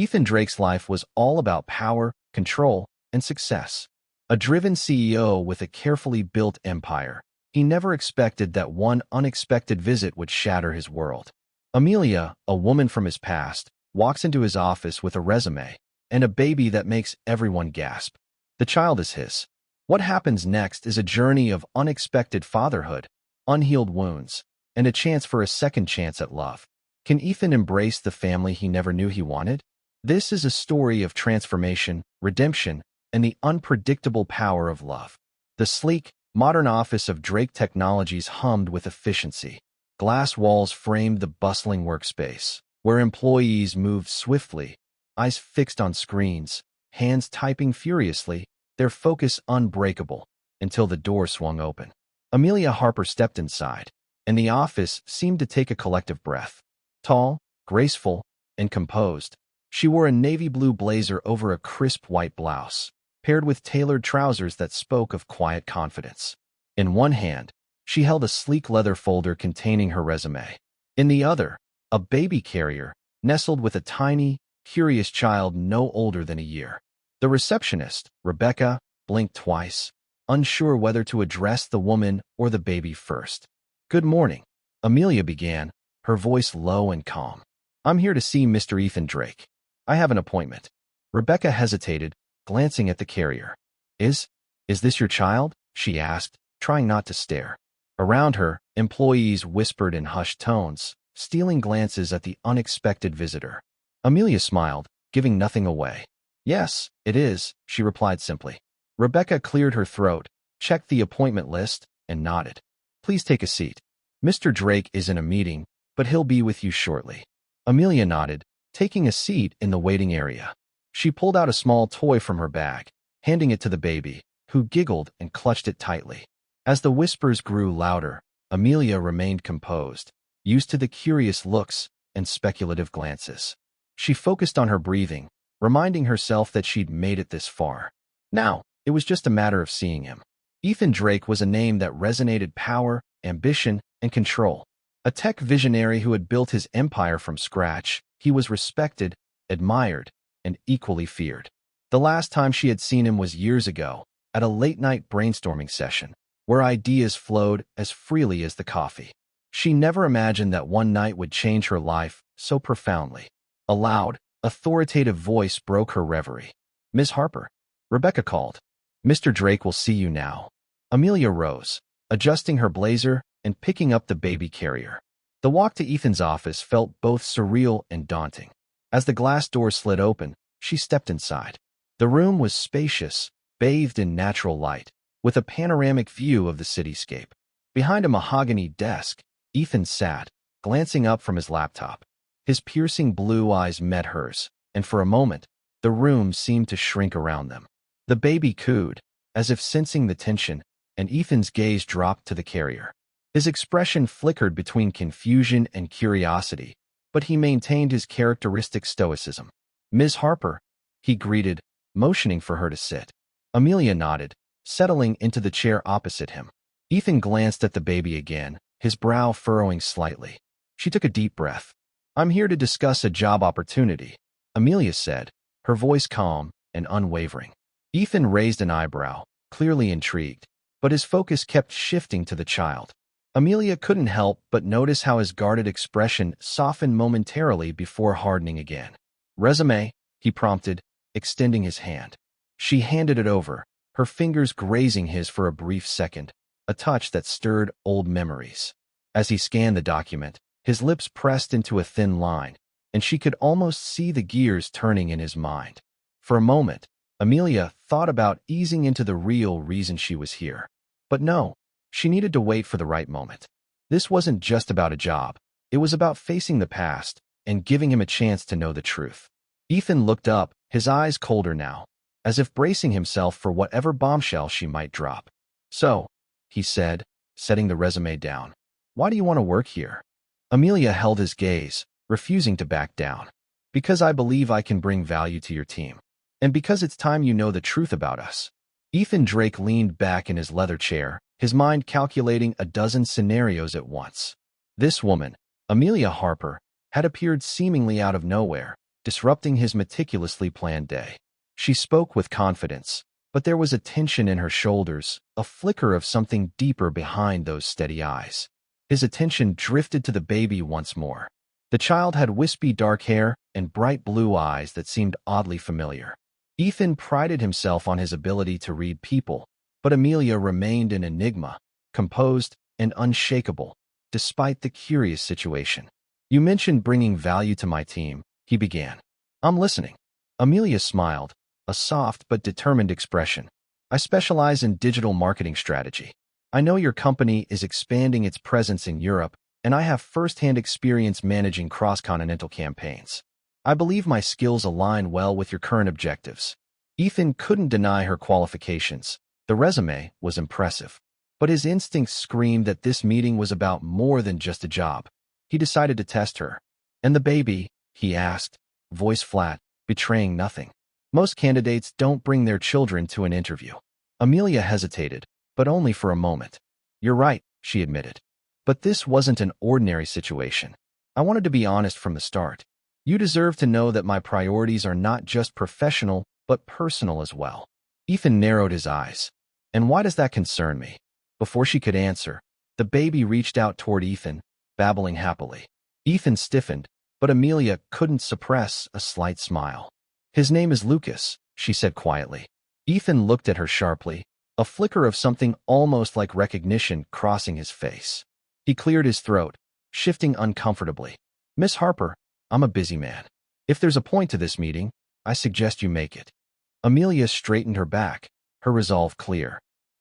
Ethan Drake's life was all about power, control, and success. A driven CEO with a carefully built empire, he never expected that one unexpected visit would shatter his world. Amelia, a woman from his past, walks into his office with a resume and a baby that makes everyone gasp. The child is his. What happens next is a journey of unexpected fatherhood, unhealed wounds, and a chance for a second chance at love. Can Ethan embrace the family he never knew he wanted? This is a story of transformation, redemption, and the unpredictable power of love. The sleek, modern office of Drake Technologies hummed with efficiency. Glass walls framed the bustling workspace, where employees moved swiftly, eyes fixed on screens, hands typing furiously, their focus unbreakable, until the door swung open. Amelia Harper stepped inside, and the office seemed to take a collective breath. Tall, graceful, and composed, she wore a navy blue blazer over a crisp white blouse, paired with tailored trousers that spoke of quiet confidence. In one hand, she held a sleek leather folder containing her resume. In the other, a baby carrier, nestled with a tiny, curious child no older than a year. The receptionist, Rebecca, blinked twice, unsure whether to address the woman or the baby first. "Good morning," Amelia began, her voice low and calm. "I'm here to see Mr. Ethan Drake. I have an appointment." Rebecca hesitated, glancing at the carrier. Is this your child?" she asked, trying not to stare. Around her, employees whispered in hushed tones, stealing glances at the unexpected visitor. Amelia smiled, giving nothing away. "Yes, it is," she replied simply. Rebecca cleared her throat, checked the appointment list, and nodded. "Please take a seat. Mr. Drake is in a meeting, but he'll be with you shortly." Amelia nodded, taking a seat in the waiting area. She pulled out a small toy from her bag, handing it to the baby, who giggled and clutched it tightly. As the whispers grew louder, Amelia remained composed, used to the curious looks and speculative glances. She focused on her breathing, reminding herself that she'd made it this far. Now, it was just a matter of seeing him. Ethan Drake was a name that resonated power, ambition, and control. A tech visionary who had built his empire from scratch, he was respected, admired, and equally feared. The last time she had seen him was years ago, at a late-night brainstorming session, where ideas flowed as freely as the coffee. She never imagined that one night would change her life so profoundly. A loud, authoritative voice broke her reverie. "Ms. Harper," Rebecca called. "Mr. Drake will see you now." Amelia rose, adjusting her blazer and picking up the baby carrier. The walk to Ethan's office felt both surreal and daunting. As the glass door slid open, she stepped inside. The room was spacious, bathed in natural light, with a panoramic view of the cityscape. Behind a mahogany desk, Ethan sat, glancing up from his laptop. His piercing blue eyes met hers, and for a moment, the room seemed to shrink around them. The baby cooed, as if sensing the tension, and Ethan's gaze dropped to the carrier. His expression flickered between confusion and curiosity, but he maintained his characteristic stoicism. "Ms. Harper," he greeted, motioning for her to sit. Amelia nodded, settling into the chair opposite him. Ethan glanced at the baby again, his brow furrowing slightly. She took a deep breath. "I'm here to discuss a job opportunity," Amelia said, her voice calm and unwavering. Ethan raised an eyebrow, clearly intrigued, but his focus kept shifting to the child. Amelia couldn't help but notice how his guarded expression softened momentarily before hardening again. "Resume," he prompted, extending his hand. She handed it over, her fingers grazing his for a brief second, a touch that stirred old memories. As he scanned the document, his lips pressed into a thin line, and she could almost see the gears turning in his mind. For a moment, Amelia thought about easing into the real reason she was here. But no, she needed to wait for the right moment. This wasn't just about a job. It was about facing the past and giving him a chance to know the truth. Ethan looked up, his eyes colder now, as if bracing himself for whatever bombshell she might drop. "So," he said, setting the resume down, "why do you want to work here?" Amelia held his gaze, refusing to back down. "Because I believe I can bring value to your team. And because it's time you know the truth about us." Ethan Drake leaned back in his leather chair, his mind calculating a dozen scenarios at once. This woman, Amelia Harper, had appeared seemingly out of nowhere, disrupting his meticulously planned day. She spoke with confidence, but there was a tension in her shoulders, a flicker of something deeper behind those steady eyes. His attention drifted to the baby once more. The child had wispy dark hair and bright blue eyes that seemed oddly familiar. Ethan prided himself on his ability to read people, but Amelia remained an enigma, composed and unshakable, despite the curious situation. "You mentioned bringing value to my team," he began. "I'm listening." Amelia smiled, a soft but determined expression. "I specialize in digital marketing strategy. I know your company is expanding its presence in Europe, and I have first-hand experience managing cross-continental campaigns. I believe my skills align well with your current objectives." Ethan couldn't deny her qualifications. The resume was impressive, but his instincts screamed that this meeting was about more than just a job. He decided to test her. "And the baby?" he asked, voice flat, betraying nothing. "Most candidates don't bring their children to an interview." Amelia hesitated, but only for a moment. "You're right," she admitted. "But this wasn't an ordinary situation. I wanted to be honest from the start. You deserve to know that my priorities are not just professional, but personal as well." Ethan narrowed his eyes. "And why does that concern me?" Before she could answer, the baby reached out toward Ethan, babbling happily. Ethan stiffened, but Amelia couldn't suppress a slight smile. "His name is Lucas," she said quietly. Ethan looked at her sharply, a flicker of something almost like recognition crossing his face. He cleared his throat, shifting uncomfortably. "Miss Harper, I'm a busy man. If there's a point to this meeting, I suggest you make it." Amelia straightened her back, her resolve clear.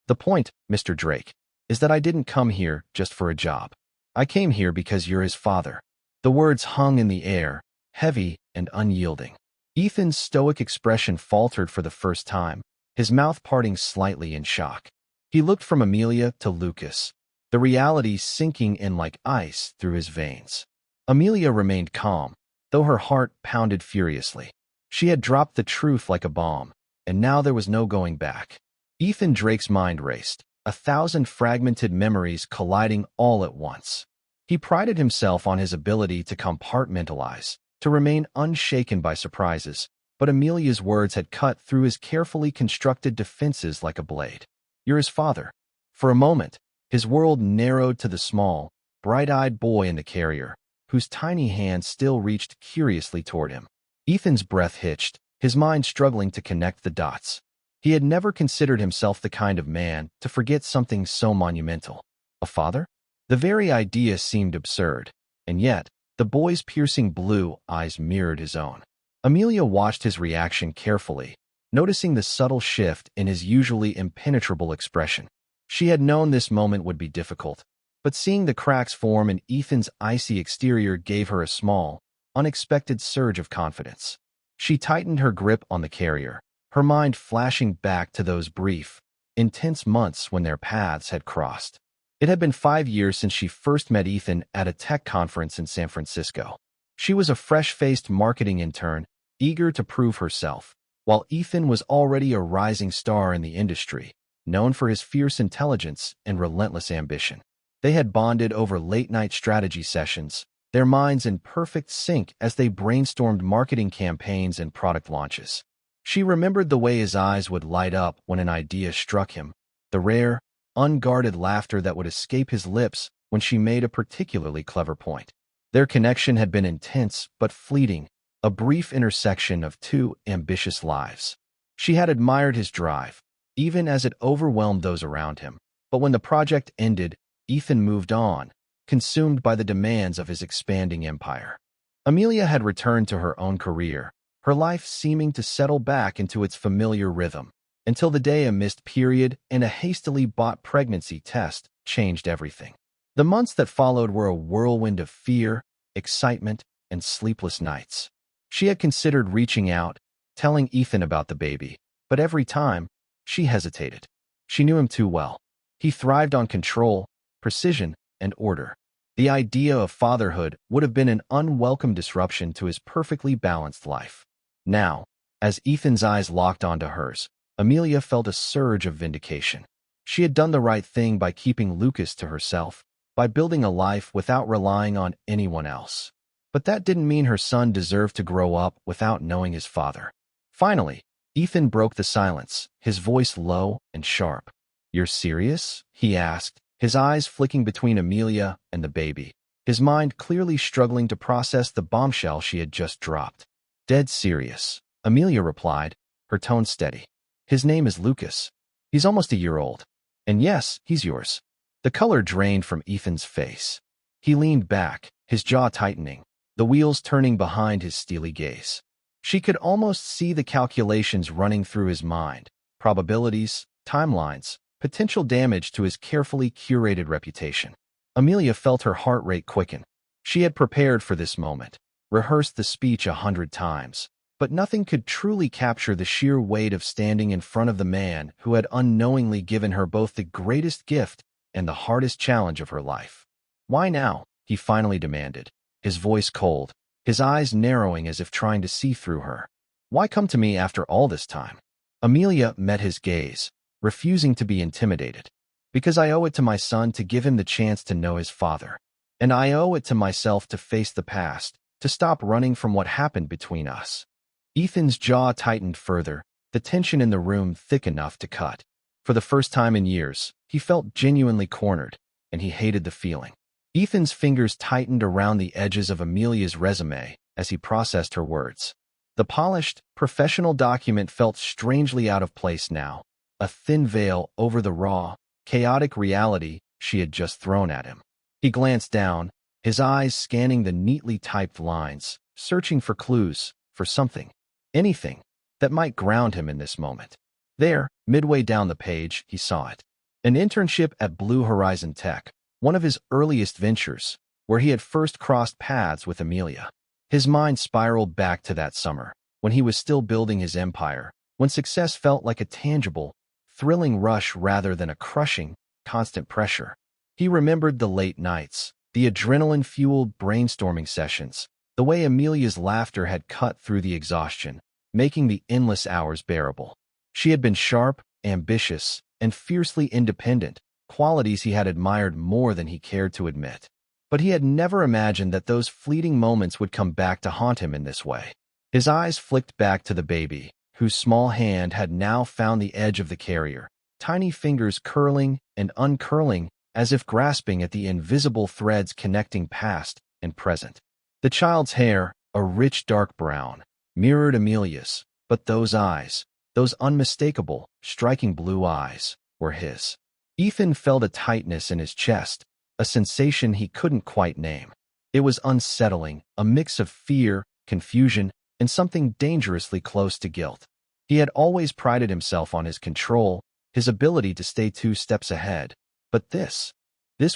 "The point, Mr. Drake, is that I didn't come here just for a job. I came here because you're his father." The words hung in the air, heavy and unyielding. Ethan's stoic expression faltered for the first time, his mouth parting slightly in shock. He looked from Amelia to Lucas, the reality sinking in like ice through his veins. Amelia remained calm, though her heart pounded furiously. She had dropped the truth like a bomb, and now there was no going back. Ethan Drake's mind raced, 1,000 fragmented memories colliding all at once. He prided himself on his ability to compartmentalize, to remain unshaken by surprises, but Amelia's words had cut through his carefully constructed defenses like a blade. "You're his father." For a moment, his world narrowed to the small, bright-eyed boy in the carrier, whose tiny hand still reached curiously toward him. Ethan's breath hitched, his mind struggling to connect the dots. He had never considered himself the kind of man to forget something so monumental. A father? The very idea seemed absurd, and yet, the boy's piercing blue eyes mirrored his own. Amelia watched his reaction carefully, noticing the subtle shift in his usually impenetrable expression. She had known this moment would be difficult, but seeing the cracks form in Ethan's icy exterior gave her a small, unexpected surge of confidence. She tightened her grip on the carrier, her mind flashing back to those brief, intense months when their paths had crossed. It had been 5 years since she first met Ethan at a tech conference in San Francisco. She was a fresh-faced marketing intern, eager to prove herself, while Ethan was already a rising star in the industry, known for his fierce intelligence and relentless ambition. They had bonded over late-night strategy sessions, their minds in perfect sync as they brainstormed marketing campaigns and product launches. She remembered the way his eyes would light up when an idea struck him, the rare, unguarded laughter that would escape his lips when she made a particularly clever point. Their connection had been intense but fleeting, a brief intersection of two ambitious lives. She had admired his drive, even as it overwhelmed those around him. But when the project ended, Ethan moved on, consumed by the demands of his expanding empire. Amelia had returned to her own career, her life seeming to settle back into its familiar rhythm, until the day a missed period and a hastily bought pregnancy test changed everything. The months that followed were a whirlwind of fear, excitement, and sleepless nights. She had considered reaching out, telling Ethan about the baby, but every time, she hesitated. She knew him too well. He thrived on control, precision, and order. The idea of fatherhood would have been an unwelcome disruption to his perfectly balanced life. Now, as Ethan's eyes locked onto hers, Amelia felt a surge of vindication. She had done the right thing by keeping Lucas to herself, by building a life without relying on anyone else. But that didn't mean her son deserved to grow up without knowing his father. Finally, Ethan broke the silence, his voice low and sharp. "You're serious?" he asked, his eyes flicking between Amelia and the baby, his mind clearly struggling to process the bombshell she had just dropped. "Dead serious," Amelia replied, her tone steady. "His name is Lucas. He's almost a year old. And yes, he's yours." The color drained from Ethan's face. He leaned back, his jaw tightening, the wheels turning behind his steely gaze. She could almost see the calculations running through his mind, probabilities, timelines, potential damage to his carefully curated reputation. Amelia felt her heart rate quicken. She had prepared for this moment, rehearsed the speech 100 times, but nothing could truly capture the sheer weight of standing in front of the man who had unknowingly given her both the greatest gift and the hardest challenge of her life. "Why now?" he finally demanded, his voice cold, his eyes narrowing as if trying to see through her. "Why come to me after all this time?" Amelia met his gaze, refusing to be intimidated. "Because I owe it to my son to give him the chance to know his father. And I owe it to myself to face the past, to stop running from what happened between us." Ethan's jaw tightened further, the tension in the room thick enough to cut. For the first time in years, he felt genuinely cornered, and he hated the feeling. Ethan's fingers tightened around the edges of Amelia's resume as he processed her words. The polished, professional document felt strangely out of place now, a thin veil over the raw, chaotic reality she had just thrown at him. He glanced down, his eyes scanning the neatly typed lines, searching for clues, for something, anything, that might ground him in this moment. There, midway down the page, he saw it. An internship at Blue Horizon Tech, one of his earliest ventures, where he had first crossed paths with Amelia. His mind spiraled back to that summer, when he was still building his empire, when success felt like a tangible, thrilling rush rather than a crushing, constant pressure. He remembered the late nights, the adrenaline-fueled brainstorming sessions, the way Amelia's laughter had cut through the exhaustion, making the endless hours bearable. She had been sharp, ambitious, and fiercely independent, qualities he had admired more than he cared to admit. But he had never imagined that those fleeting moments would come back to haunt him in this way. His eyes flicked back to the baby, whose small hand had now found the edge of the carrier, tiny fingers curling and uncurling as if grasping at the invisible threads connecting past and present. The child's hair, a rich dark brown, mirrored Amelia's, but those eyes, those unmistakable, striking blue eyes, were his. Ethan felt a tightness in his chest, a sensation he couldn't quite name. It was unsettling, a mix of fear, confusion, and something dangerously close to guilt. He had always prided himself on his control, his ability to stay 2 steps ahead. But this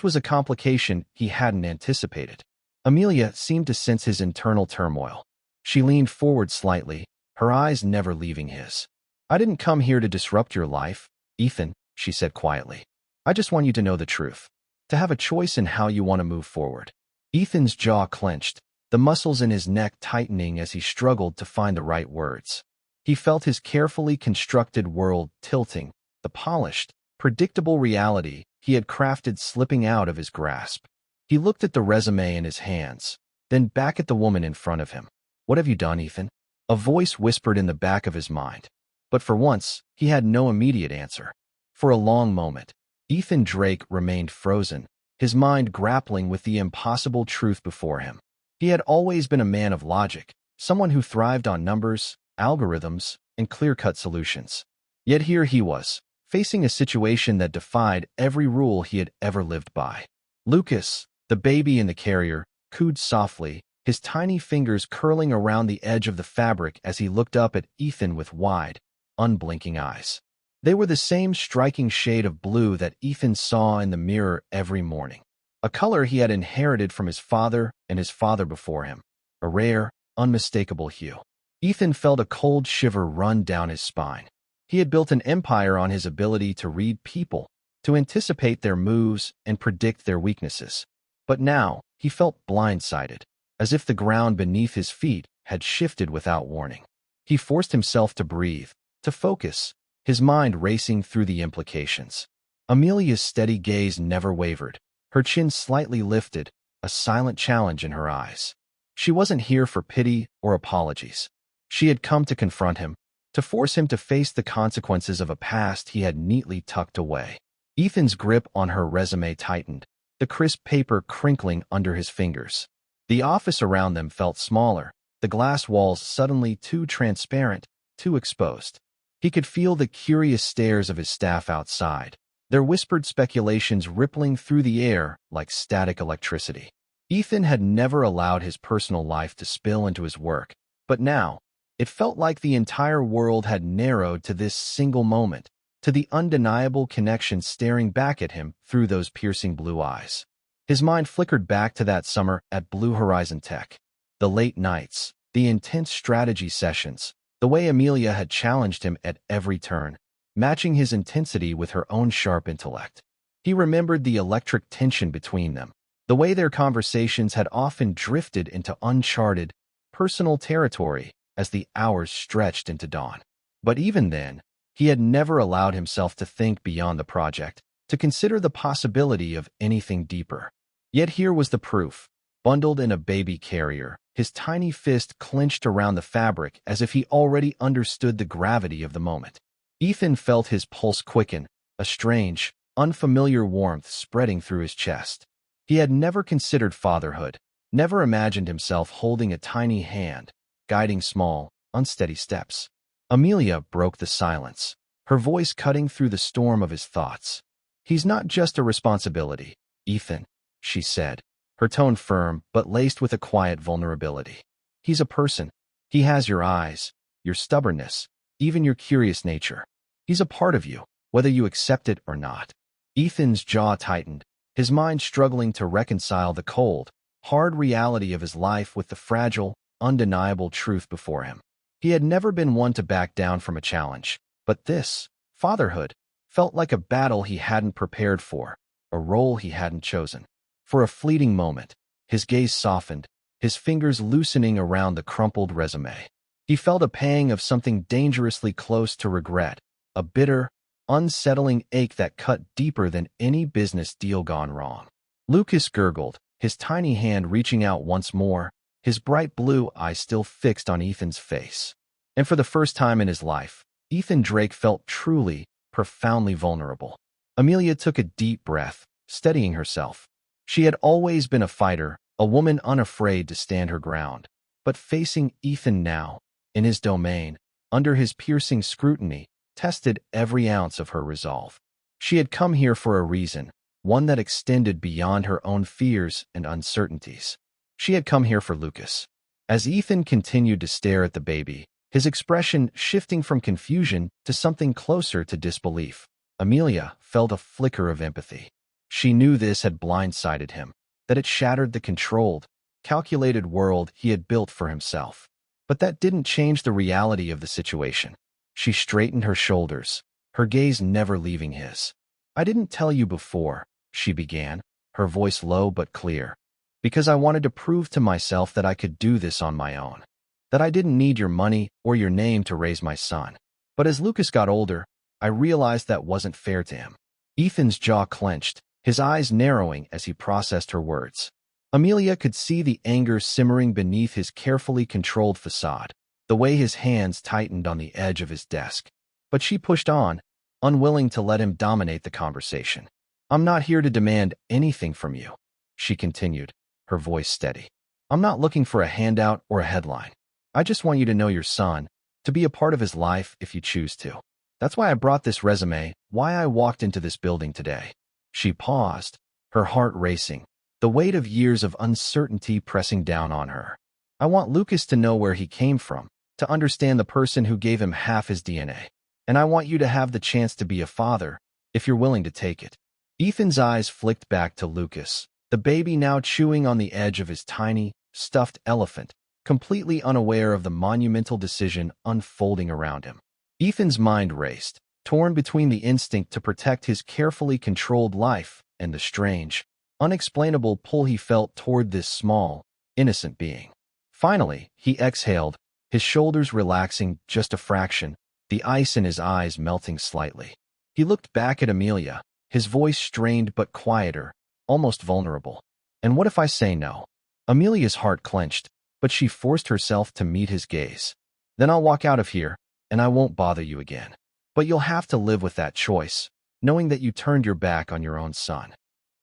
was a complication he hadn't anticipated. Amelia seemed to sense his internal turmoil. She leaned forward slightly, her eyes never leaving his. "I didn't come here to disrupt your life, Ethan," she said quietly. "I just want you to know the truth, to have a choice in how you want to move forward." Ethan's jaw clenched, the muscles in his neck tightening as he struggled to find the right words. He felt his carefully constructed world tilting, the polished, predictable reality he had crafted slipping out of his grasp. He looked at the resume in his hands, then back at the woman in front of him. "What have you done, Ethan?" A voice whispered in the back of his mind. But for once, he had no immediate answer. For a long moment, Ethan Drake remained frozen, his mind grappling with the impossible truth before him. He had always been a man of logic, someone who thrived on numbers, algorithms, and clear-cut solutions. Yet here he was, facing a situation that defied every rule he had ever lived by. Lucas, the baby in the carrier, cooed softly, his tiny fingers curling around the edge of the fabric as he looked up at Ethan with wide, unblinking eyes. They were the same striking shade of blue that Ethan saw in the mirror every morning, a color he had inherited from his father and his father before him, a rare, unmistakable hue. Ethan felt a cold shiver run down his spine. He had built an empire on his ability to read people, to anticipate their moves and predict their weaknesses. But now, he felt blindsided, as if the ground beneath his feet had shifted without warning. He forced himself to breathe, to focus, his mind racing through the implications. Amelia's steady gaze never wavered, her chin slightly lifted, a silent challenge in her eyes. She wasn't here for pity or apologies. She had come to confront him, to force him to face the consequences of a past he had neatly tucked away. Ethan's grip on her resume tightened, the crisp paper crinkling under his fingers. The office around them felt smaller, the glass walls suddenly too transparent, too exposed. He could feel the curious stares of his staff outside, their whispered speculations rippling through the air like static electricity. Ethan had never allowed his personal life to spill into his work, but now, it felt like the entire world had narrowed to this single moment, to the undeniable connection staring back at him through those piercing blue eyes. His mind flickered back to that summer at Blue Horizon Tech. The late nights, the intense strategy sessions, the way Amelia had challenged him at every turn, matching his intensity with her own sharp intellect. He remembered the electric tension between them, the way their conversations had often drifted into uncharted, personal territory as the hours stretched into dawn. But even then, he had never allowed himself to think beyond the project, to consider the possibility of anything deeper. Yet here was the proof, bundled in a baby carrier, his tiny fist clenched around the fabric as if he already understood the gravity of the moment. Ethan felt his pulse quicken, a strange, unfamiliar warmth spreading through his chest. He had never considered fatherhood, never imagined himself holding a tiny hand, guiding small, unsteady steps. Amelia broke the silence, her voice cutting through the storm of his thoughts. "He's not just a responsibility, Ethan," she said, her tone firm but laced with a quiet vulnerability. "He's a person. He has your eyes, your stubbornness, even your curious nature. He's a part of you, whether you accept it or not." Ethan's jaw tightened, his mind struggling to reconcile the cold, hard reality of his life with the fragile, undeniable truth before him. He had never been one to back down from a challenge, but this, fatherhood, felt like a battle he hadn't prepared for, a role he hadn't chosen. For a fleeting moment, his gaze softened, his fingers loosening around the crumpled resume. He felt a pang of something dangerously close to regret, a bitter, unsettling ache that cut deeper than any business deal gone wrong. Lucas gurgled, his tiny hand reaching out once more, his bright blue eyes still fixed on Ethan's face. And for the first time in his life, Ethan Drake felt truly, profoundly vulnerable. Amelia took a deep breath, steadying herself. She had always been a fighter, a woman unafraid to stand her ground. But facing Ethan now, in his domain, under his piercing scrutiny, tested every ounce of her resolve. She had come here for a reason, one that extended beyond her own fears and uncertainties. She had come here for Lucas. As Ethan continued to stare at the baby, his expression shifting from confusion to something closer to disbelief, Amelia felt a flicker of empathy. She knew this had blindsided him, that it shattered the controlled, calculated world he had built for himself. But that didn't change the reality of the situation. She straightened her shoulders, her gaze never leaving his. "I didn't tell you before," she began, her voice low but clear, "because I wanted to prove to myself that I could do this on my own, that I didn't need your money or your name to raise my son. But as Lucas got older, I realized that wasn't fair to him." Ethan's jaw clenched, his eyes narrowing as he processed her words. Amelia could see the anger simmering beneath his carefully controlled facade, the way his hands tightened on the edge of his desk. But she pushed on, unwilling to let him dominate the conversation. "I'm not here to demand anything from you," she continued, her voice steady. "I'm not looking for a handout or a headline. I just want you to know your son, to be a part of his life if you choose to. That's why I brought this resume, why I walked into this building today." She paused, her heart racing, the weight of years of uncertainty pressing down on her. "I want Lucas to know where he came from, to understand the person who gave him half his DNA. And I want you to have the chance to be a father, if you're willing to take it." Ethan's eyes flicked back to Lucas, the baby now chewing on the edge of his tiny, stuffed elephant, completely unaware of the monumental decision unfolding around him. Ethan's mind raced, torn between the instinct to protect his carefully controlled life and the strange, unexplainable pull he felt toward this small, innocent being. Finally, he exhaled, his shoulders relaxing just a fraction, the ice in his eyes melting slightly. He looked back at Amelia, his voice strained but quieter, almost vulnerable. "And what if I say no?" Amelia's heart clenched, but she forced herself to meet his gaze. Then I'll walk out of here, and I won't bother you again. But you'll have to live with that choice, knowing that you turned your back on your own son.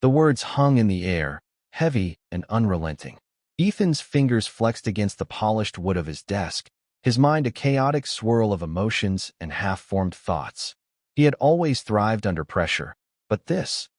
The words hung in the air, heavy and unrelenting. Ethan's fingers flexed against the polished wood of his desk, his mind a chaotic swirl of emotions and half-formed thoughts. He had always thrived under pressure, but this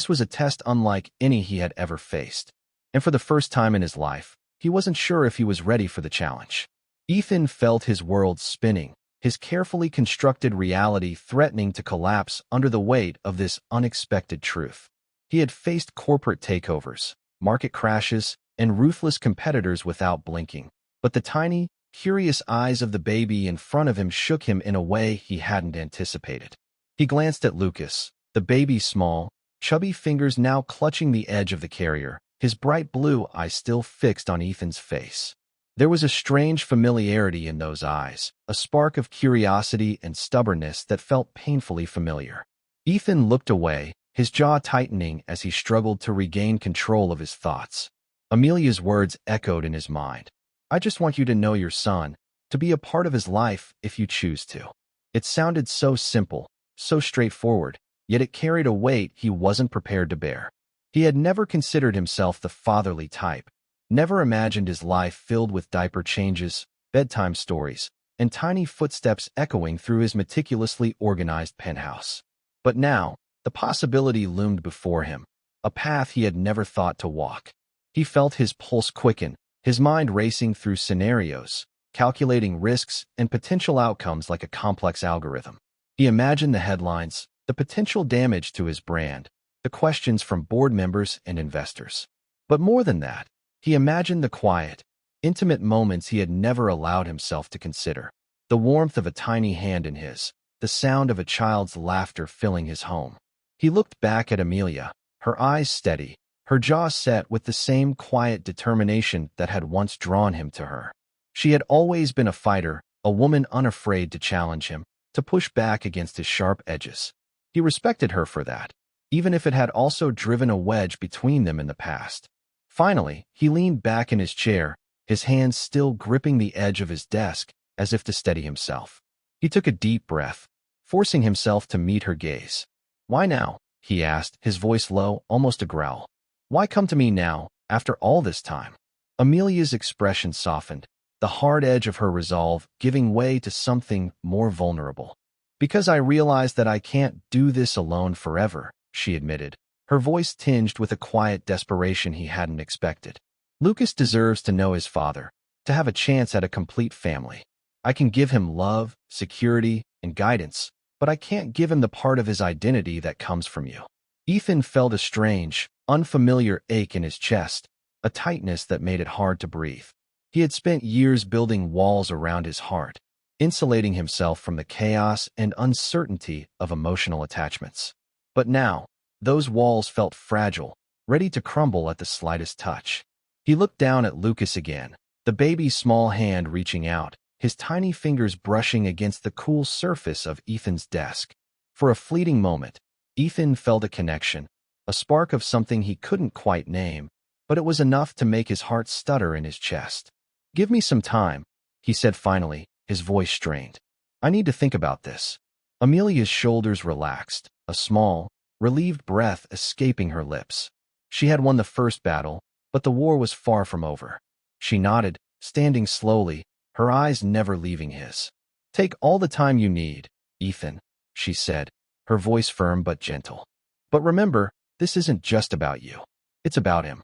was a test unlike any he had ever faced. And for the first time in his life, he wasn't sure if he was ready for the challenge. Ethan felt his world spinning, his carefully constructed reality threatening to collapse under the weight of this unexpected truth. He had faced corporate takeovers, market crashes, and ruthless competitors without blinking, but the tiny, curious eyes of the baby in front of him shook him in a way he hadn't anticipated. He glanced at Lucas, the baby's small, chubby fingers now clutching the edge of the carrier, his bright blue eyes still fixed on Ethan's face. There was a strange familiarity in those eyes, a spark of curiosity and stubbornness that felt painfully familiar. Ethan looked away, his jaw tightening as he struggled to regain control of his thoughts. Amelia's words echoed in his mind. I just want you to know your son, to be a part of his life if you choose to. It sounded so simple, so straightforward, yet it carried a weight he wasn't prepared to bear. He had never considered himself the fatherly type, never imagined his life filled with diaper changes, bedtime stories, and tiny footsteps echoing through his meticulously organized penthouse. But now, the possibility loomed before him, a path he had never thought to walk. He felt his pulse quicken, his mind racing through scenarios, calculating risks and potential outcomes like a complex algorithm. He imagined the headlines, the potential damage to his brand, the questions from board members and investors. But more than that, he imagined the quiet, intimate moments he had never allowed himself to consider. The warmth of a tiny hand in his, the sound of a child's laughter filling his home. He looked back at Amelia, her eyes steady, her jaw set with the same quiet determination that had once drawn him to her. She had always been a fighter, a woman unafraid to challenge him, to push back against his sharp edges. He respected her for that, even if it had also driven a wedge between them in the past. Finally, he leaned back in his chair, his hands still gripping the edge of his desk, as if to steady himself. He took a deep breath, forcing himself to meet her gaze. Why now? He asked, his voice low, almost a growl. Why come to me now, after all this time? Amelia's expression softened, the hard edge of her resolve giving way to something more vulnerable. Because I realize that I can't do this alone forever, she admitted, her voice tinged with a quiet desperation he hadn't expected. Lucas deserves to know his father, to have a chance at a complete family. I can give him love, security, and guidance, but I can't give him the part of his identity that comes from you. Ethan felt a strange, unfamiliar ache in his chest, a tightness that made it hard to breathe. He had spent years building walls around his heart, insulating himself from the chaos and uncertainty of emotional attachments. But now, those walls felt fragile, ready to crumble at the slightest touch. He looked down at Lucas again, the baby's small hand reaching out, his tiny fingers brushing against the cool surface of Ethan's desk. For a fleeting moment, Ethan felt a connection, a spark of something he couldn't quite name, but it was enough to make his heart stutter in his chest. Give me some time, he said finally, his voice strained. I need to think about this. Amelia's shoulders relaxed, a small, relieved breath escaping her lips. She had won the first battle, but the war was far from over. She nodded, standing slowly, her eyes never leaving his. Take all the time you need, Ethan, she said, her voice firm but gentle. But remember, this isn't just about you. It's about him.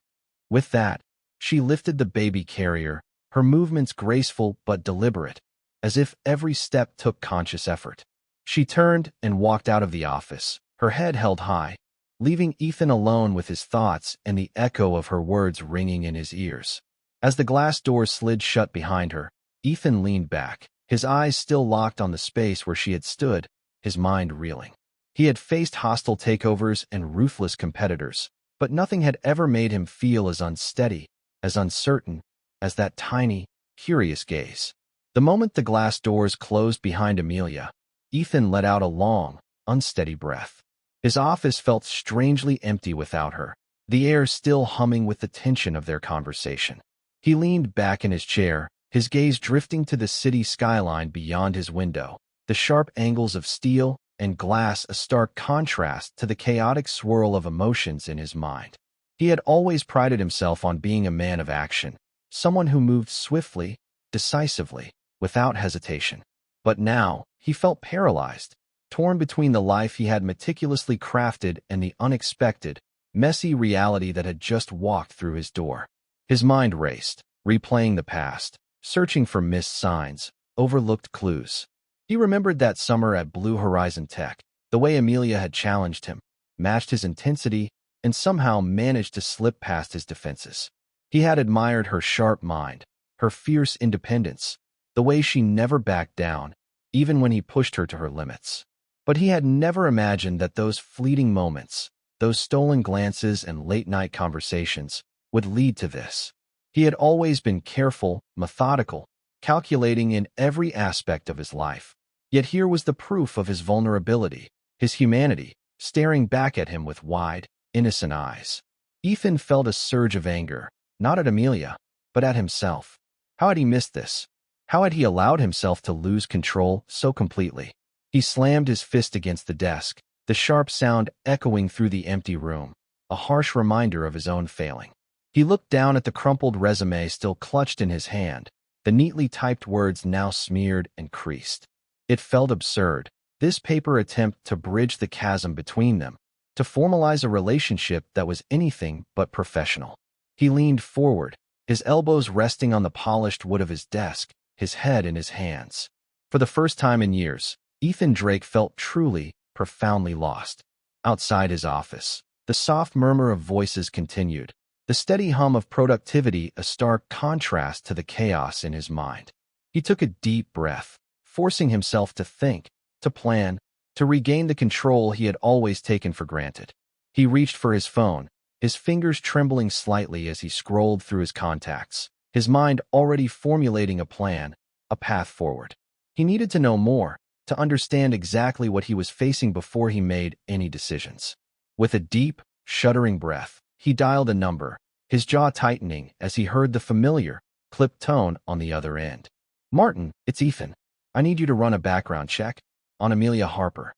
With that, she lifted the baby carrier, her movements graceful but deliberate, as if every step took conscious effort. She turned and walked out of the office, her head held high, leaving Ethan alone with his thoughts and the echo of her words ringing in his ears. As the glass door slid shut behind her, Ethan leaned back, his eyes still locked on the space where she had stood, his mind reeling. He had faced hostile takeovers and ruthless competitors, but nothing had ever made him feel as unsteady, as uncertain, as that tiny, curious gaze. The moment the glass doors closed behind Amelia, Ethan let out a long, unsteady breath. His office felt strangely empty without her, the air still humming with the tension of their conversation. He leaned back in his chair, his gaze drifting to the city skyline beyond his window, the sharp angles of steel and glass a stark contrast to the chaotic swirl of emotions in his mind. He had always prided himself on being a man of action, someone who moved swiftly, decisively, without hesitation. But now, he felt paralyzed, torn between the life he had meticulously crafted and the unexpected, messy reality that had just walked through his door. His mind raced, replaying the past, searching for missed signs, overlooked clues. He remembered that summer at Blue Horizon Tech, the way Amelia had challenged him, matched his intensity, and somehow managed to slip past his defenses. He had admired her sharp mind, her fierce independence, the way she never backed down, even when he pushed her to her limits. But he had never imagined that those fleeting moments, those stolen glances and late-night conversations, would lead to this. He had always been careful, methodical, calculating in every aspect of his life. Yet here was the proof of his vulnerability, his humanity, staring back at him with wide, innocent eyes. Ethan felt a surge of anger, not at Amelia, but at himself. How had he missed this? How had he allowed himself to lose control so completely? He slammed his fist against the desk, the sharp sound echoing through the empty room, a harsh reminder of his own failing. He looked down at the crumpled resume still clutched in his hand, the neatly typed words now smeared and creased. It felt absurd, this paper attempt to bridge the chasm between them, to formalize a relationship that was anything but professional. He leaned forward, his elbows resting on the polished wood of his desk, his head in his hands. For the first time in years, Ethan Drake felt truly, profoundly lost. Outside his office, the soft murmur of voices continued, the steady hum of productivity a stark contrast to the chaos in his mind. He took a deep breath, forcing himself to think, to plan, to regain the control he had always taken for granted. He reached for his phone, his fingers trembling slightly as he scrolled through his contacts, his mind already formulating a plan, a path forward. He needed to know more, to understand exactly what he was facing before he made any decisions. With a deep, shuddering breath, he dialed a number, his jaw tightening as he heard the familiar, clipped tone on the other end. "Martin, it's Ethan. I need you to run a background check on Amelia Harper."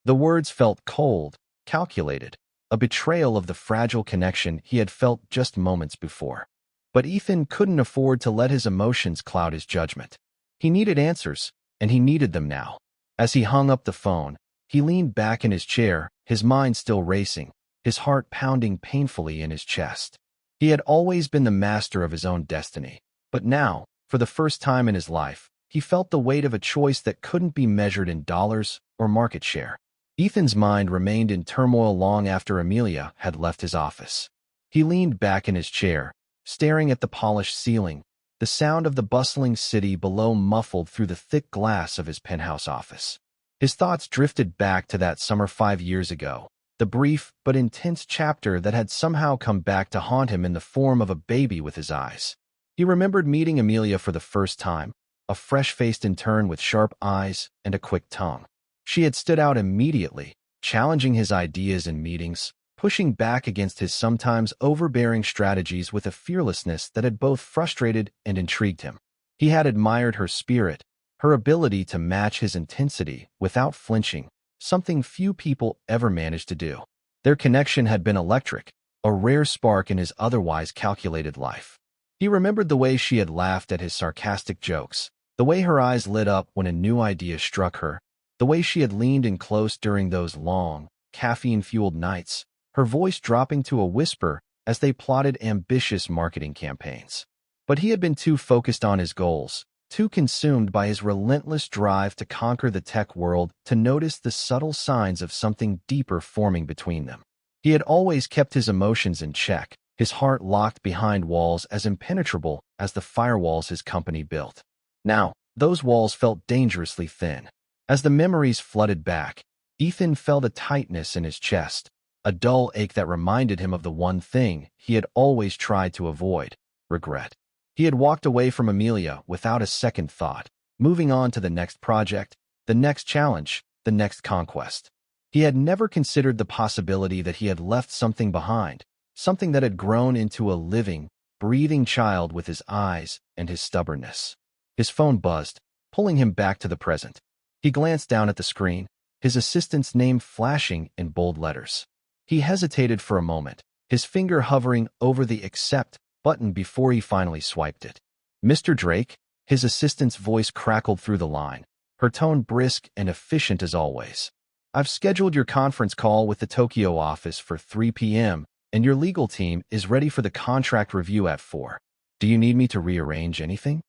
The words felt cold, calculated, a betrayal of the fragile connection he had felt just moments before. But Ethan couldn't afford to let his emotions cloud his judgment. He needed answers, and he needed them now. As he hung up the phone, he leaned back in his chair, his mind still racing, his heart pounding painfully in his chest. He had always been the master of his own destiny, but now, for the first time in his life, he felt the weight of a choice that couldn't be measured in dollars or market share. Ethan's mind remained in turmoil long after Amelia had left his office. He leaned back in his chair, staring at the polished ceiling, the sound of the bustling city below muffled through the thick glass of his penthouse office. His thoughts drifted back to that summer 5 years ago, the brief but intense chapter that had somehow come back to haunt him in the form of a baby with his eyes. He remembered meeting Amelia for the first time, a fresh-faced intern with sharp eyes and a quick tongue. She had stood out immediately, challenging his ideas in meetings, pushing back against his sometimes overbearing strategies with a fearlessness that had both frustrated and intrigued him. He had admired her spirit, her ability to match his intensity without flinching, something few people ever managed to do. Their connection had been electric, a rare spark in his otherwise calculated life. He remembered the way she had laughed at his sarcastic jokes, the way her eyes lit up when a new idea struck her, the way she had leaned in close during those long, caffeine-fueled nights, her voice dropping to a whisper as they plotted ambitious marketing campaigns. But he had been too focused on his goals, too consumed by his relentless drive to conquer the tech world to notice the subtle signs of something deeper forming between them. He had always kept his emotions in check, his heart locked behind walls as impenetrable as the firewalls his company built. Now, those walls felt dangerously thin. As the memories flooded back, Ethan felt a tightness in his chest, a dull ache that reminded him of the one thing he had always tried to avoid: regret. He had walked away from Amelia without a second thought, moving on to the next project, the next challenge, the next conquest. He had never considered the possibility that he had left something behind, something that had grown into a living, breathing child with his eyes and his stubbornness. His phone buzzed, pulling him back to the present. He glanced down at the screen, his assistant's name flashing in bold letters. He hesitated for a moment, his finger hovering over the accept button before he finally swiped it. Mr. Drake? His assistant's voice crackled through the line, her tone brisk and efficient as always. I've scheduled your conference call with the Tokyo office for 3 p.m., and your legal team is ready for the contract review at 4. Do you need me to rearrange anything?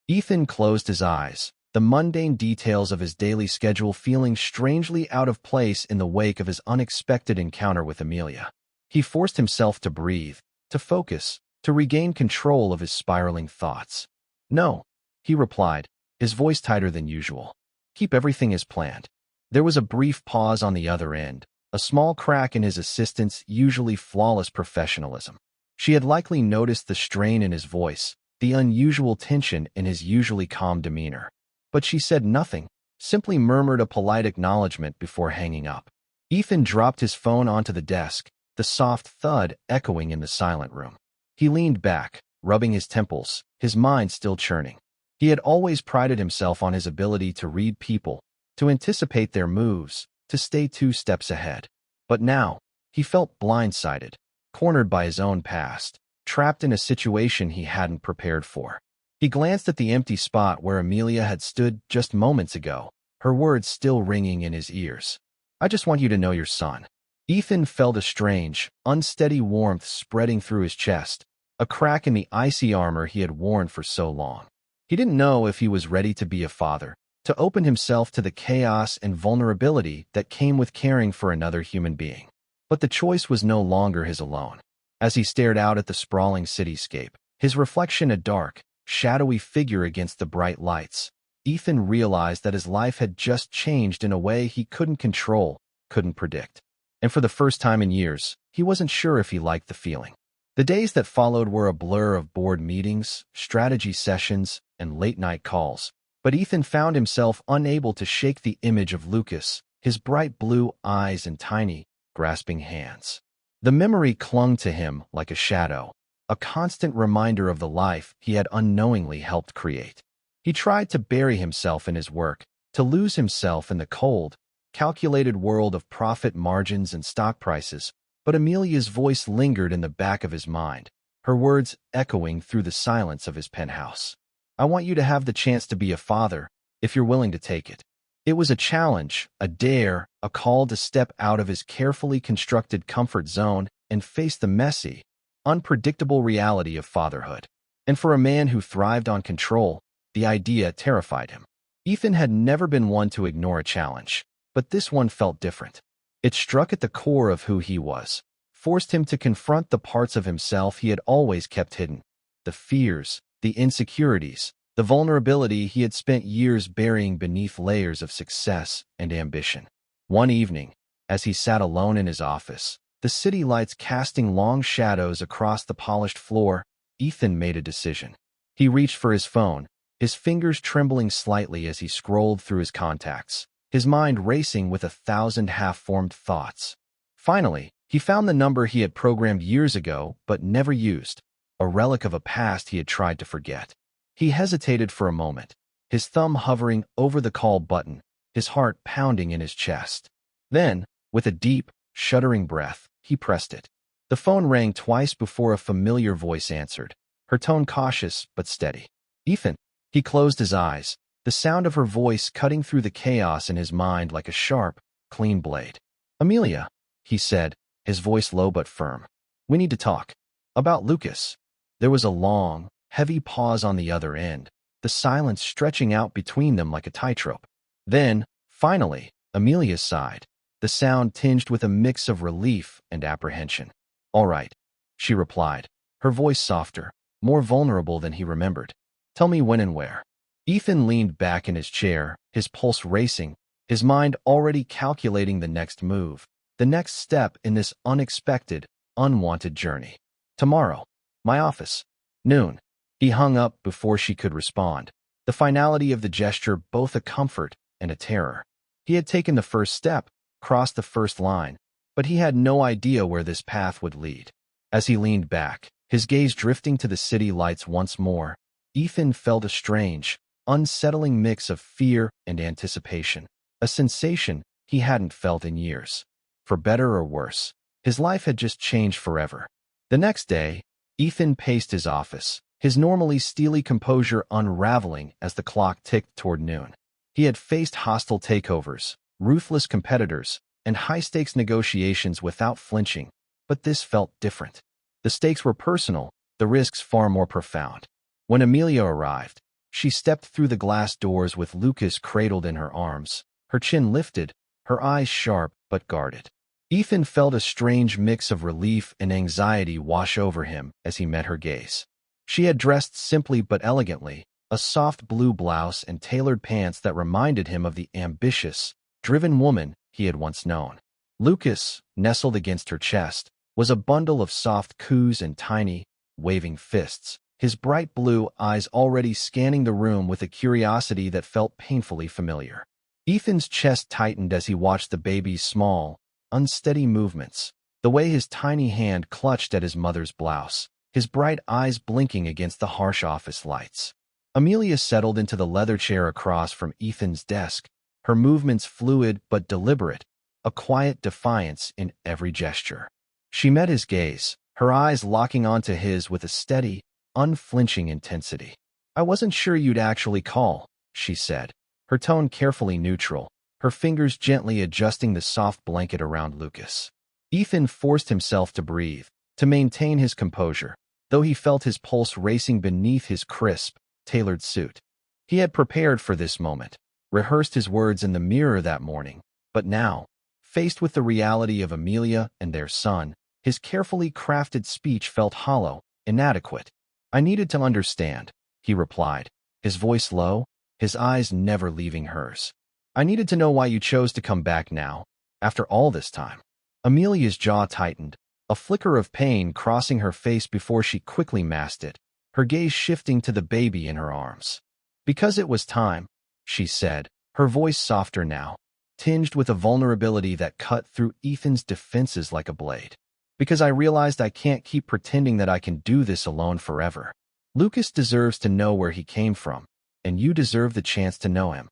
Ethan closed his eyes, the mundane details of his daily schedule feeling strangely out of place in the wake of his unexpected encounter with Amelia. He forced himself to breathe, to focus, to regain control of his spiraling thoughts. No, he replied, his voice tighter than usual. Keep everything as planned. There was a brief pause on the other end, a small crack in his assistant's usually flawless professionalism. She had likely noticed the strain in his voice, the unusual tension in his usually calm demeanor. But she said nothing, simply murmured a polite acknowledgement before hanging up. Ethan dropped his phone onto the desk, the soft thud echoing in the silent room. He leaned back, rubbing his temples, his mind still churning. He had always prided himself on his ability to read people, to anticipate their moves, to stay 2 steps ahead. But now, he felt blindsided, cornered by his own past, trapped in a situation he hadn't prepared for. He glanced at the empty spot where Amelia had stood just moments ago, her words still ringing in his ears. I just want you to know your son. Ethan felt a strange, unsteady warmth spreading through his chest, a crack in the icy armor he had worn for so long. He didn't know if he was ready to be a father, to open himself to the chaos and vulnerability that came with caring for another human being. But the choice was no longer his alone. As he stared out at the sprawling cityscape, his reflection a dark, shadowy figure against the bright lights, Ethan realized that his life had just changed in a way he couldn't control, couldn't predict. And for the first time in years, he wasn't sure if he liked the feeling. The days that followed were a blur of board meetings, strategy sessions, and late-night calls. But Ethan found himself unable to shake the image of Lucas, his bright blue eyes and tiny, grasping hands. The memory clung to him like a shadow, a constant reminder of the life he had unknowingly helped create. He tried to bury himself in his work, to lose himself in the cold, calculated world of profit margins and stock prices, but Amelia's voice lingered in the back of his mind, her words echoing through the silence of his penthouse. I want you to have the chance to be a father, if you're willing to take it. It was a challenge, a dare, a call to step out of his carefully constructed comfort zone and face the messy, unpredictable reality of fatherhood. And for a man who thrived on control, the idea terrified him. Ethan had never been one to ignore a challenge, but this one felt different. It struck at the core of who he was, forced him to confront the parts of himself he had always kept hidden, the fears, the insecurities, the vulnerability he had spent years burying beneath layers of success and ambition. One evening, as he sat alone in his office, the city lights casting long shadows across the polished floor, Ethan made a decision. He reached for his phone, his fingers trembling slightly as he scrolled through his contacts, his mind racing with 1,000 half-formed thoughts. Finally, he found the number he had programmed years ago but never used, a relic of a past he had tried to forget. He hesitated for a moment, his thumb hovering over the call button, his heart pounding in his chest. Then, with a deep, shuddering breath, he pressed it. The phone rang twice before a familiar voice answered, her tone cautious but steady. Ethan. He closed his eyes, the sound of her voice cutting through the chaos in his mind like a sharp, clean blade. Amelia, he said, his voice low but firm. We need to talk. About Lucas. There was a long, heavy pause on the other end, the silence stretching out between them like a tightrope. Then, finally, Amelia sighed, the sound tinged with a mix of relief and apprehension. All right, she replied, her voice softer, more vulnerable than he remembered. Tell me when and where. Ethan leaned back in his chair, his pulse racing, his mind already calculating the next move, the next step in this unexpected, unwanted journey. Tomorrow. My office. Noon. He hung up before she could respond, the finality of the gesture both a comfort and a terror. He had taken the first step, crossed the first line, but he had no idea where this path would lead. As he leaned back, His gaze drifting to the city lights once more, Ethan felt a strange, unsettling mix of fear and anticipation, a sensation he hadn't felt in years. For better or worse, his life had just changed forever. The next day, Ethan paced his office, his normally steely composure unraveling as the clock ticked toward noon. He had faced hostile takeovers, ruthless competitors, and high-stakes negotiations without flinching, but this felt different. The stakes were personal, the risks far more profound. When Amelia arrived, she stepped through the glass doors with Lucas cradled in her arms, her chin lifted, her eyes sharp but guarded. Ethan felt a strange mix of relief and anxiety wash over him as he met her gaze. She had dressed simply but elegantly, a soft blue blouse and tailored pants that reminded him of the ambitious, driven woman he had once known. Lucas, nestled against her chest, was a bundle of soft coos and tiny, waving fists, his bright blue eyes already scanning the room with a curiosity that felt painfully familiar. Ethan's chest tightened as he watched the baby's small, unsteady movements, the way his tiny hand clutched at his mother's blouse, his bright eyes blinking against the harsh office lights. Amelia settled into the leather chair across from Ethan's desk, her movements fluid but deliberate, a quiet defiance in every gesture. She met his gaze, her eyes locking onto his with a steady, unflinching intensity. "I wasn't sure you'd actually call," she said, her tone carefully neutral, her fingers gently adjusting the soft blanket around Lucas. Ethan forced himself to breathe, to maintain his composure, though he felt his pulse racing beneath his crisp, tailored suit. He had prepared for this moment, rehearsed his words in the mirror that morning, but now, faced with the reality of Amelia and their son, his carefully crafted speech felt hollow, inadequate. "I needed to understand," he replied, his voice low, his eyes never leaving hers. "I needed to know why you chose to come back now, after all this time." Amelia's jaw tightened, a flicker of pain crossing her face before she quickly masked it, her gaze shifting to the baby in her arms. "Because it was time," she said, her voice softer now, tinged with a vulnerability that cut through Ethan's defenses like a blade. "Because I realized I can't keep pretending that I can do this alone forever. Lucas deserves to know where he came from, and you deserve the chance to know him."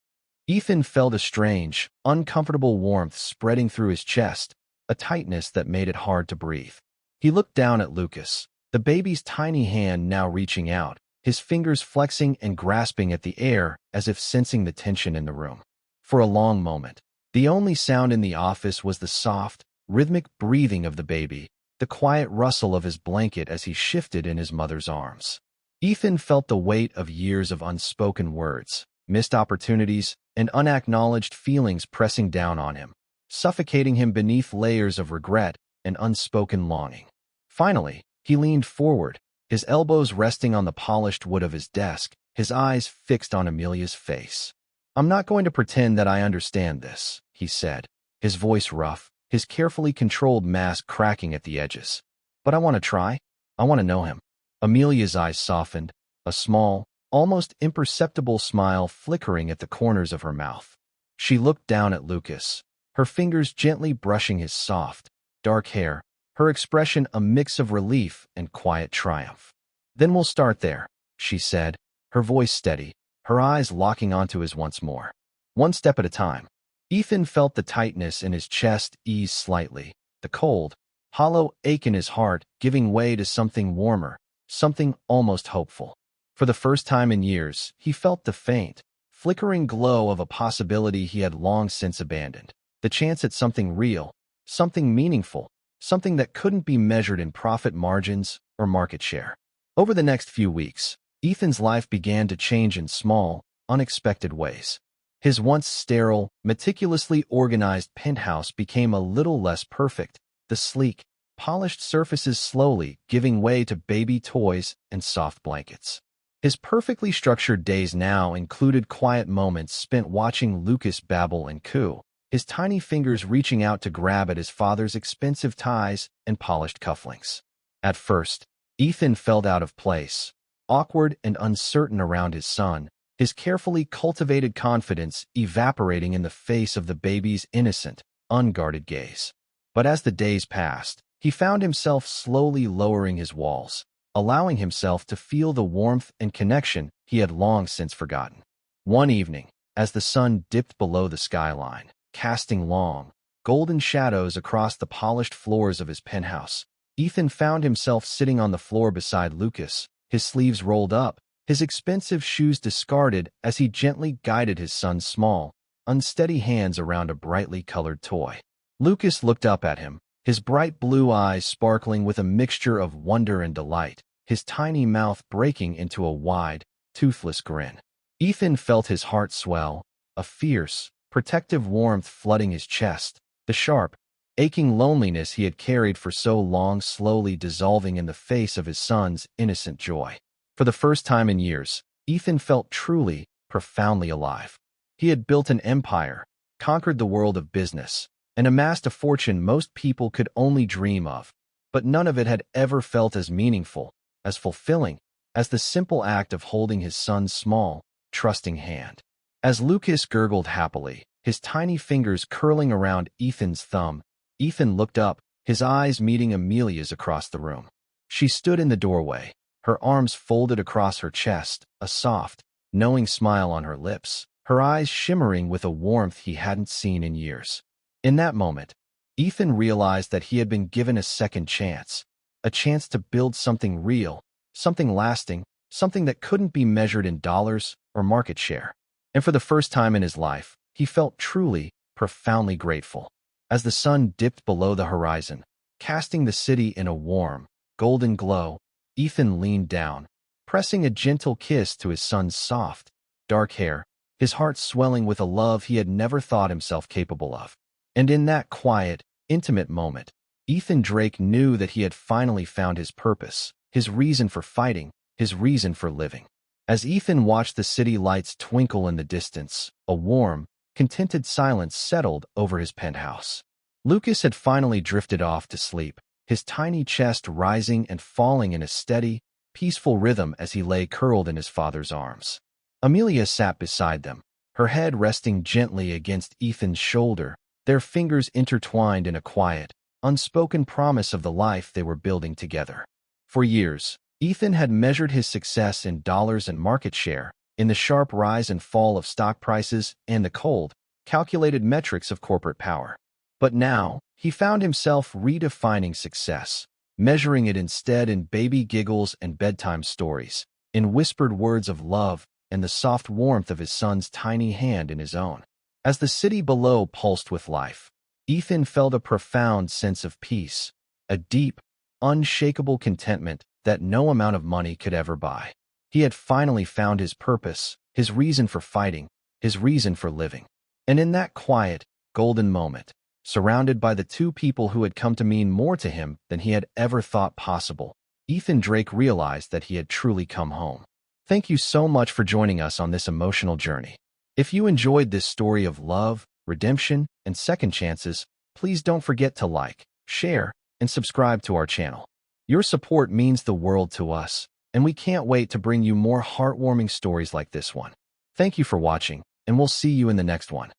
Ethan felt a strange, uncomfortable warmth spreading through his chest, a tightness that made it hard to breathe. He looked down at Lucas, the baby's tiny hand now reaching out, his fingers flexing and grasping at the air as if sensing the tension in the room. For a long moment, the only sound in the office was the soft, rhythmic breathing of the baby, the quiet rustle of his blanket as he shifted in his mother's arms. Ethan felt the weight of years of unspoken words, missed opportunities, and unacknowledged feelings pressing down on him, suffocating him beneath layers of regret and unspoken longing. Finally, he leaned forward, his elbows resting on the polished wood of his desk, his eyes fixed on Amelia's face. "I'm not going to pretend that I understand this," he said, his voice rough, his carefully controlled mask cracking at the edges. "But I want to try. I want to know him." Amelia's eyes softened, a small, almost imperceptible smile flickering at the corners of her mouth. She looked down at Lucas, her fingers gently brushing his soft, dark hair, her expression a mix of relief and quiet triumph. "Then we'll start there," she said, her voice steady, her eyes locking onto his once more. "One step at a time." Ethan felt the tightness in his chest ease slightly, the cold, hollow ache in his heart giving way to something warmer, something almost hopeful. For the first time in years, he felt the faint, flickering glow of a possibility he had long since abandoned, the chance at something real, something meaningful, something that couldn't be measured in profit margins or market share. Over the next few weeks, Ethan's life began to change in small, unexpected ways. His once sterile, meticulously organized penthouse became a little less perfect, the sleek, polished surfaces slowly giving way to baby toys and soft blankets. His perfectly structured days now included quiet moments spent watching Lucas babble and coo, his tiny fingers reaching out to grab at his father's expensive ties and polished cufflinks. At first, Ethan felt out of place, awkward and uncertain around his son, his carefully cultivated confidence evaporating in the face of the baby's innocent, unguarded gaze. But as the days passed, he found himself slowly lowering his walls, allowing himself to feel the warmth and connection he had long since forgotten. One evening, as the sun dipped below the skyline, casting long, golden shadows across the polished floors of his penthouse, Ethan found himself sitting on the floor beside Lucas, his sleeves rolled up, his expensive shoes discarded as he gently guided his son's small, unsteady hands around a brightly colored toy. Lucas looked up at him, his bright blue eyes sparkling with a mixture of wonder and delight, his tiny mouth breaking into a wide, toothless grin. Ethan felt his heart swell, a fierce, protective warmth flooding his chest, the sharp, aching loneliness he had carried for so long slowly dissolving in the face of his son's innocent joy. For the first time in years, Ethan felt truly, profoundly alive. He had built an empire, conquered the world of business, and amassed a fortune most people could only dream of, but none of it had ever felt as meaningful, as fulfilling, as the simple act of holding his son's small, trusting hand. As Lucas gurgled happily, his tiny fingers curling around Ethan's thumb, Ethan looked up, his eyes meeting Amelia's across the room. She stood in the doorway, her arms folded across her chest, a soft, knowing smile on her lips, her eyes shimmering with a warmth he hadn't seen in years. In that moment, Ethan realized that he had been given a second chance, a chance to build something real, something lasting, something that couldn't be measured in dollars or market share. And for the first time in his life, he felt truly, profoundly grateful. As the sun dipped below the horizon, casting the city in a warm, golden glow, Ethan leaned down, pressing a gentle kiss to his son's soft, dark hair, his heart swelling with a love he had never thought himself capable of. And in that quiet, intimate moment, Ethan Drake knew that he had finally found his purpose, his reason for fighting, his reason for living. As Ethan watched the city lights twinkle in the distance, a warm, contented silence settled over his penthouse. Lucas had finally drifted off to sleep, his tiny chest rising and falling in a steady, peaceful rhythm as he lay curled in his father's arms. Amelia sat beside them, her head resting gently against Ethan's shoulder, their fingers intertwined in a quiet, unspoken promise of the life they were building together. For years, Ethan had measured his success in dollars and market share, in the sharp rise and fall of stock prices and the cold, calculated metrics of corporate power. But now, he found himself redefining success, measuring it instead in baby giggles and bedtime stories, in whispered words of love and the soft warmth of his son's tiny hand in his own. As the city below pulsed with life, Ethan felt a profound sense of peace, a deep, unshakable contentment that no amount of money could ever buy. He had finally found his purpose, his reason for fighting, his reason for living. And in that quiet, golden moment, surrounded by the two people who had come to mean more to him than he had ever thought possible, Ethan Drake realized that he had truly come home. Thank you so much for joining us on this emotional journey. If you enjoyed this story of love, redemption, and second chances, please don't forget to like, share, and subscribe to our channel. Your support means the world to us, and we can't wait to bring you more heartwarming stories like this one. Thank you for watching, and we'll see you in the next one.